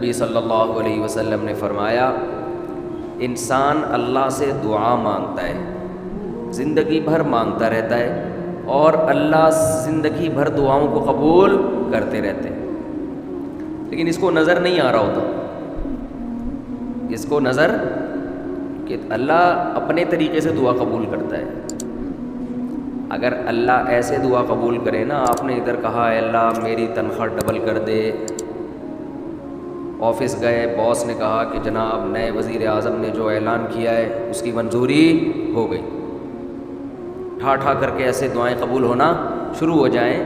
نبی صلی اللہ علیہ وسلم نے فرمایا انسان اللہ سے دعا مانگتا ہے، زندگی بھر مانگتا رہتا ہے، اور اللہ زندگی بھر دعاؤں کو قبول کرتے رہتے ہیں، لیکن اس کو نظر نہیں آ رہا ہوتا، اس کو نظر کہ اللہ اپنے طریقے سے دعا قبول کرتا ہے۔ اگر اللہ ایسے دعا قبول کرے نا، آپ نے ادھر کہا اے اللہ میری تنخواہ ڈبل کر دے، آفس گئے باس نے کہا کہ جناب نئے وزیر اعظم نے جو اعلان کیا ہے اس کی منظوری ہو گئی، ٹھا ٹھا کر کے ایسے دعائیں قبول ہونا شروع ہو جائیں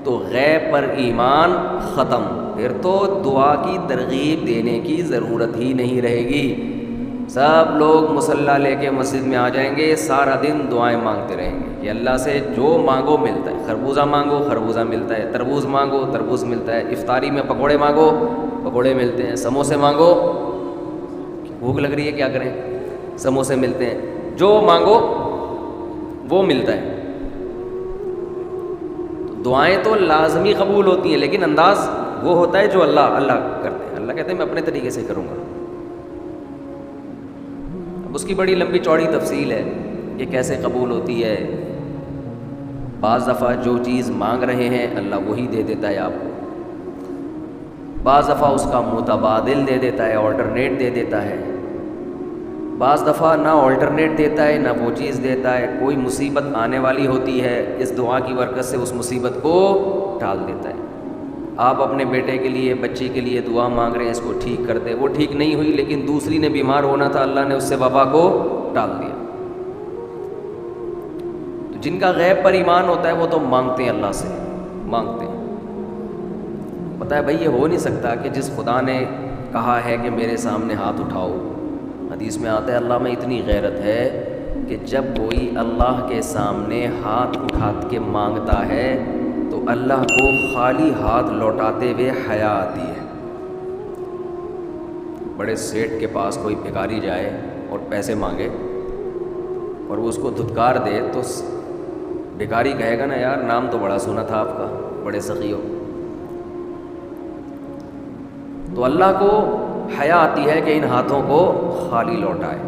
تو غیب پر ایمان ختم، پھر تو دعا کی ترغیب دینے کی ضرورت ہی نہیں رہے گی، سب لوگ مصلی لے کے مسجد میں آ جائیں گے، سارا دن دعائیں مانگتے رہیں گے کہ اللہ سے جو مانگو ملتا ہے، خربوزہ مانگو خربوزہ ملتا ہے، تربوز مانگو تربوز ملتا ہے، افطاری میں پکوڑے مانگو پکوڑے ملتے ہیں، سموسے مانگو، بھوک لگ رہی ہے کیا کریں، سموسے ملتے ہیں، جو مانگو وہ ملتا ہے۔ دعائیں تو لازمی قبول ہوتی ہیں، لیکن انداز وہ ہوتا ہے جو اللہ کرتے ہیں، اللہ کہتے ہیں میں اپنے طریقے سے کروں گا۔ اب اس کی بڑی لمبی چوڑی تفصیل ہے کہ کیسے قبول ہوتی ہے۔ بعض دفعہ جو چیز مانگ رہے ہیں اللہ وہی دے دیتا ہے آپ کو، بعض دفعہ اس کا متبادل دے دیتا ہے، آلٹرنیٹ دے دیتا ہے، بعض دفعہ نہ آلٹرنیٹ دیتا ہے نہ وہ چیز دیتا ہے، کوئی مصیبت آنے والی ہوتی ہے، اس دعا کی برکت سے اس مصیبت کو ٹال دیتا ہے۔ آپ اپنے بیٹے کے لیے بچی کے لیے دعا مانگ رہے ہیں اس کو ٹھیک کر دے، وہ ٹھیک نہیں ہوئی لیکن دوسری نے بیمار ہونا تھا، اللہ نے اس سے وبا کو ٹال دیا۔ تو جن کا غیب پر ایمان ہوتا ہے وہ تو مانگتے ہیں، اللہ سے مانگتے ہیں۔ پتہ ہے بھائی یہ ہو نہیں سکتا کہ جس خدا نے کہا ہے کہ میرے سامنے ہاتھ اٹھاؤ، حدیث میں آتا ہے اللہ میں اتنی غیرت ہے کہ جب کوئی اللہ کے سامنے ہاتھ اٹھا کے مانگتا ہے تو اللہ کو خالی ہاتھ لوٹاتے ہوئے حیا آتی ہے۔ بڑے سیٹ کے پاس کوئی بھکاری جائے اور پیسے مانگے اور وہ اس کو دھتکار دے تو بھکاری کہے گا نا یار نام تو بڑا سنا تھا آپ کا، بڑے سخی ہو۔ تو اللہ کو حیا آتی ہے کہ ان ہاتھوں کو خالی لوٹائے،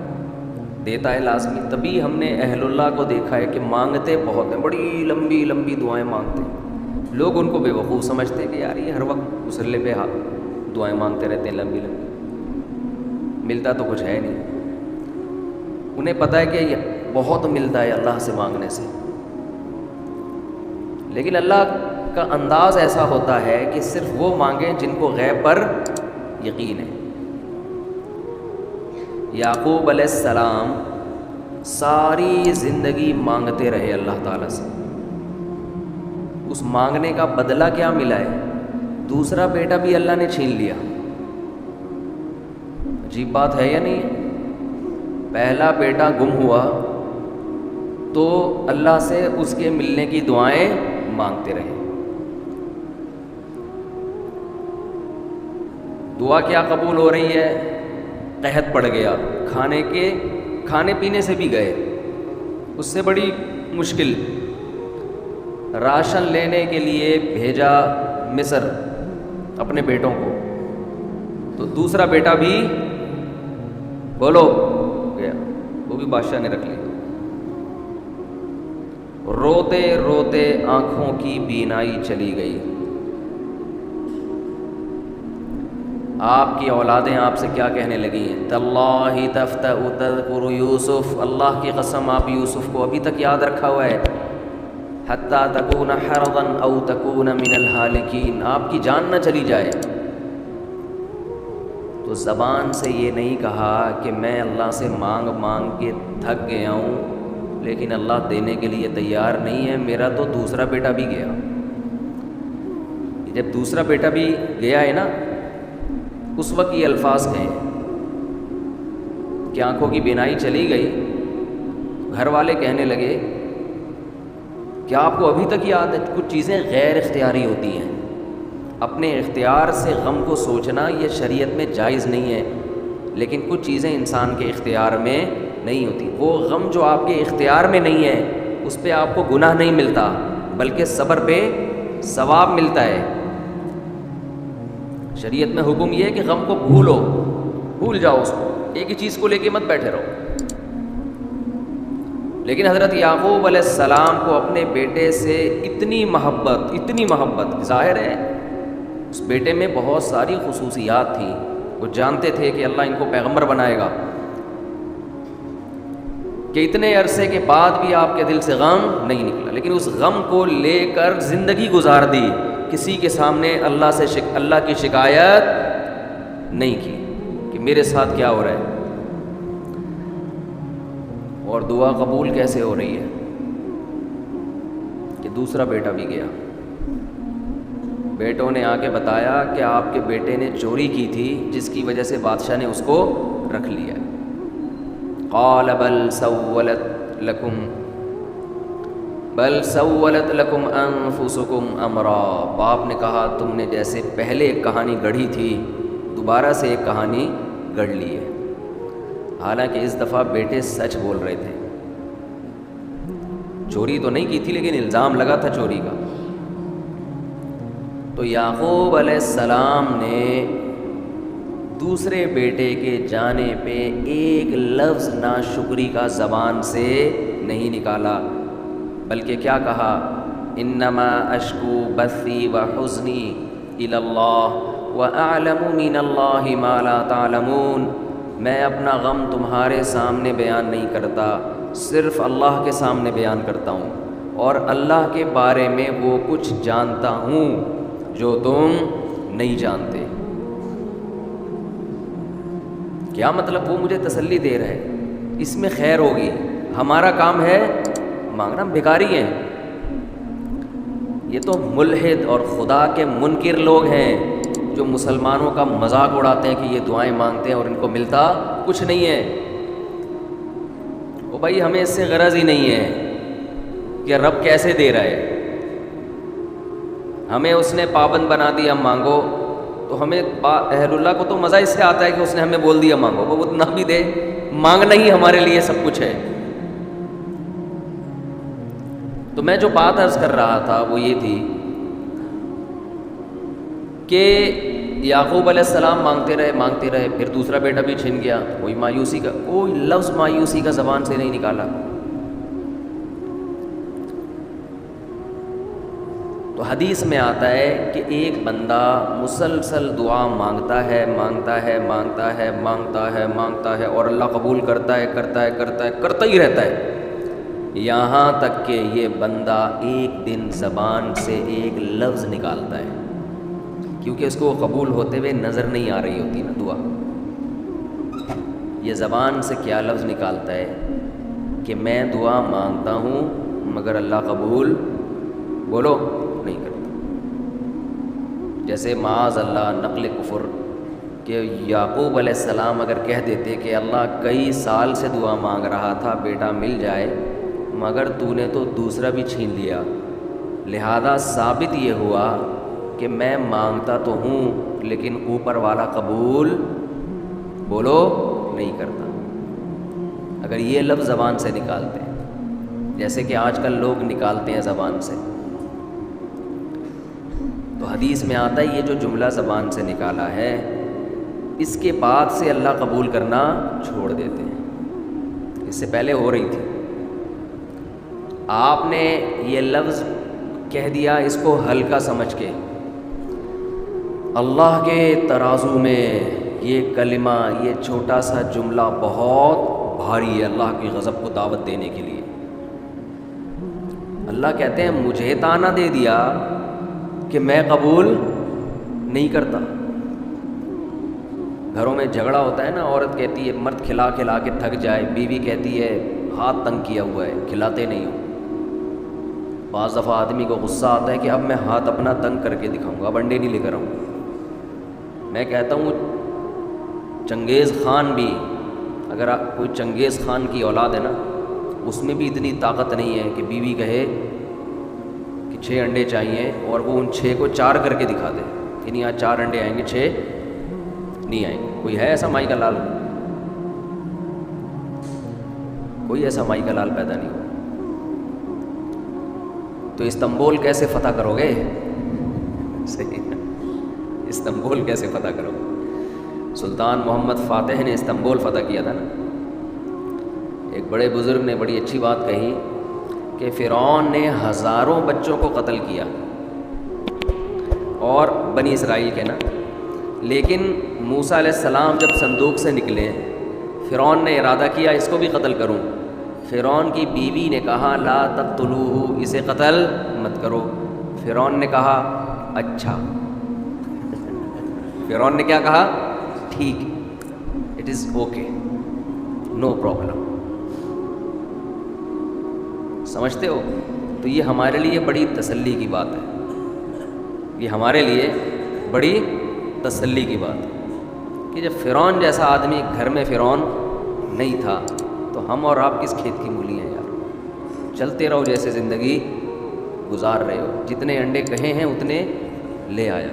دیتا ہے لازمی۔ تبھی ہم نے اہل اللہ کو دیکھا ہے کہ مانگتے بہت ہیں، بڑی لمبی لمبی دعائیں مانگتے ہیں، لوگ ان کو بے وقوف سمجھتے ہیں کہ یار یہ ہر وقت مصلی پہ دعائیں مانگتے رہتے ہیں لمبی لمبی، ملتا تو کچھ ہے نہیں۔ انہیں پتہ ہے کہ بہت ملتا ہے اللہ سے مانگنے سے، لیکن اللہ کا انداز ایسا ہوتا ہے کہ صرف وہ مانگیں جن کو غیب پر یقین ہے۔ یعقوب علیہ السلام ساری زندگی مانگتے رہے اللہ تعالیٰ سے، اس مانگنے کا بدلہ کیا ملا ہے؟ دوسرا بیٹا بھی اللہ نے چھین لیا۔ عجیب بات ہے یا نہیں؟ پہلا بیٹا گم ہوا تو اللہ سے اس کے ملنے کی دعائیں مانگتے رہے۔ دعا کیا قبول ہو رہی ہے؟ قحط پڑ گیا، کھانے پینے سے بھی گئے، اس سے بڑی مشکل، راشن لینے کے لیے بھیجا مصر اپنے بیٹوں کو، تو دوسرا بیٹا بھی بولو گیا، وہ بھی بادشاہ نے رکھ لیا۔ روتے روتے آنکھوں کی بینائی چلی گئی۔ آپ کی اولادیں آپ سے کیا کہنے لگی ہیں؟ تاللہ تفتأ تذکر یوسف، اللہ کی قسم آپ یوسف کو ابھی تک یاد رکھا ہوا ہے، حتی تکون حرضا او تکون من الہالکین، آپ کی جان نہ چلی جائے۔ تو زبان سے یہ نہیں کہا کہ میں اللہ سے مانگ مانگ کے تھک گیا ہوں لیکن اللہ دینے کے لیے تیار نہیں ہے، میرا تو دوسرا بیٹا بھی گیا۔ جب دوسرا بیٹا بھی گیا ہے نا، اس وقت یہ الفاظ کہیں کہ آنکھوں کی بینائی چلی گئی، گھر والے کہنے لگے کیا آپ کو ابھی تک یاد ہے؟ کچھ چیزیں غیر اختیاری ہوتی ہیں، اپنے اختیار سے غم کو سوچنا یہ شریعت میں جائز نہیں ہے، لیکن کچھ چیزیں انسان کے اختیار میں نہیں ہوتی۔ وہ غم جو آپ کے اختیار میں نہیں ہے اس پہ آپ کو گناہ نہیں ملتا بلکہ صبر پہ ثواب ملتا ہے۔ شریعت میں حکم یہ ہے کہ غم کو بھول جاؤ، اس کو ایک ہی چیز کو لے کے مت بیٹھے رہو۔ لیکن حضرت یعقوب علیہ السلام کو اپنے بیٹے سے اتنی محبت ظاہر ہے اس بیٹے میں بہت ساری خصوصیات تھیں، وہ جانتے تھے کہ اللہ ان کو پیغمبر بنائے گا، کہ اتنے عرصے کے بعد بھی آپ کے دل سے غم نہیں نکلا، لیکن اس غم کو لے کر زندگی گزار دی، کسی کے سامنے اللہ کی شکایت نہیں کی کہ میرے ساتھ کیا ہو رہا ہے۔ اور دعا قبول کیسے ہو رہی ہے کہ دوسرا بیٹا بھی گیا، بیٹوں نے آ کے بتایا کہ آپ کے بیٹے نے چوری کی تھی جس کی وجہ سے بادشاہ نے اس کو رکھ لیا۔ قال بل سولت لکم انفسکم امرا، باپ نے کہا تم نے جیسے پہلے ایک کہانی گڑھی تھی دوبارہ سے ایک کہانی گڑھ لی ہے۔ حالانکہ اس دفعہ بیٹے سچ بول رہے تھے، چوری تو نہیں کی تھی لیکن الزام لگا تھا چوری کا۔ تو یعقوب علیہ السلام نے دوسرے بیٹے کے جانے پہ ایک لفظ ناشکری کا زبان سے نہیں نکالا، بلکہ کیا کہا، انما اشکو بثی وحزنی الی اللہ واعلم من اللہ ما لا تعلمون، میں اپنا غم تمہارے سامنے بیان نہیں کرتا، صرف اللہ کے سامنے بیان کرتا ہوں، اور اللہ کے بارے میں وہ کچھ جانتا ہوں جو تم نہیں جانتے۔ کیا مطلب؟ وہ مجھے تسلی دے رہے، اس میں خیر ہوگی، ہمارا کام ہے مانگنا، ہم بھکاری ہیں، یہ تو ملحد اور خدا کے منکر لوگ ہیں جو مسلمانوں کا مذاق اڑاتے ہیں کہ یہ دعائیں مانگتے ہیں اور ان کو ملتا کچھ نہیں ہے۔ وہ بھائی ہمیں اس سے غرض ہی نہیں ہے کہ رب کیسے دے رہا ہے، ہمیں اس نے پابند بنا دیا مانگو، تو ہمیں اہل اللہ کو تو مزہ اس سے آتا ہے کہ اس نے ہمیں بول دیا مانگو، وہ اتنا بھی دے، مانگنا ہی ہمارے لیے سب کچھ ہے۔ تو میں جو بات عرض کر رہا تھا وہ یہ تھی کہ یعقوب علیہ السلام مانگتے رہے، پھر دوسرا بیٹا بھی چھن گیا، کوئی لفظ مایوسی کا زبان سے نہیں نکالا۔ تو حدیث میں آتا ہے کہ ایک بندہ مسلسل دعا مانگتا ہے اور اللہ قبول کرتا ہی رہتا ہے، یہاں تک کہ یہ بندہ ایک دن زبان سے ایک لفظ نکالتا ہے، کیونکہ اس کو قبول ہوتے ہوئے نظر نہیں آ رہی ہوتی نا دعا، یہ زبان سے کیا لفظ نکالتا ہے کہ میں دعا مانگتا ہوں مگر اللہ قبول بولو نہیں کرتا۔ جیسے معاذ اللہ نقل کفر کہ یعقوب علیہ السلام اگر کہہ دیتے کہ اللہ کئی سال سے دعا مانگ رہا تھا بیٹا مل جائے، مگر تو نے تو دوسرا بھی چھین لیا، لہذا ثابت یہ ہوا کہ میں مانگتا تو ہوں لیکن اوپر والا قبول بولو نہیں کرتا۔ اگر یہ لفظ زبان سے نکالتے ہیں جیسے کہ آج کل لوگ نکالتے ہیں زبان سے، تو حدیث میں آتا ہے یہ جو جملہ زبان سے نکالا ہے اس کے بعد سے اللہ قبول کرنا چھوڑ دیتے ہیں، اس سے پہلے ہو رہی تھی، آپ نے یہ لفظ کہہ دیا اس کو ہلکا سمجھ کے، اللہ کے ترازو میں یہ کلمہ، یہ چھوٹا سا جملہ بہت بھاری ہے اللہ کی غضب کو دعوت دینے کے لیے۔ اللہ کہتے ہیں مجھے تانا دے دیا کہ میں قبول نہیں کرتا۔ گھروں میں جھگڑا ہوتا ہے نا، عورت کہتی ہے مرد کھلا کھلا کے تھک جائے، بیوی کہتی ہے ہاتھ تنگ کیا ہوا ہے کھلاتے نہیں ہو۔ بعض دفعہ آدمی کو غصہ آتا ہے کہ اب میں ہاتھ اپنا تنگ کر کے دکھاؤں گا، اب انڈے نہیں لے کر آؤں۔ میں کہتا ہوں چنگیز خان بھی، اگر کوئی چنگیز خان کی اولاد ہے نا، اس میں بھی اتنی طاقت نہیں ہے کہ بیوی کہے کہ 6 انڈے چاہیے اور وہ ان 6 کو 4 کر کے دکھا دے، یعنی آج 4 انڈے آئیں گے 6 نہیں آئیں گے۔ کوئی ہے ایسا مائی کا لال؟ کوئی ایسا مائی کا لال پیدا نہیں ہوا۔ تو استنبول کیسے فتح کرو گے؟ صحیح، استنبول کیسے فتح کرو. سلطان محمد فاتح نے استنبول فتح کیا تھا نا. ایک بڑے بزرگ نے بڑی اچھی بات کہی کہ فرعون نے ہزاروں بچوں کو قتل کیا اور بنی اسرائیل کے نا، لیکن موسیٰ علیہ السلام جب صندوق سے نکلے فرعون نے ارادہ کیا اس کو بھی قتل کروں. فرعون کی بیوی نے کہا لا تقتلوہ، اسے قتل مت کرو. فرعون نے کہا اچھا. فرعون نے کیا کہا؟ ٹھیک، it is okay, no problem. سمجھتے ہو؟ تو یہ ہمارے لیے بڑی تسلی کی بات ہے، یہ ہمارے لیے بڑی تسلی کی بات ہے کہ جب فرعون جیسا آدمی گھر میں فرعون نہیں تھا تو ہم اور آپ کس کھیت کی مولی ہیں یار. چلتے رہو جیسے زندگی گزار رہے ہو، جتنے انڈے کہے ہیں اتنے لے آیا.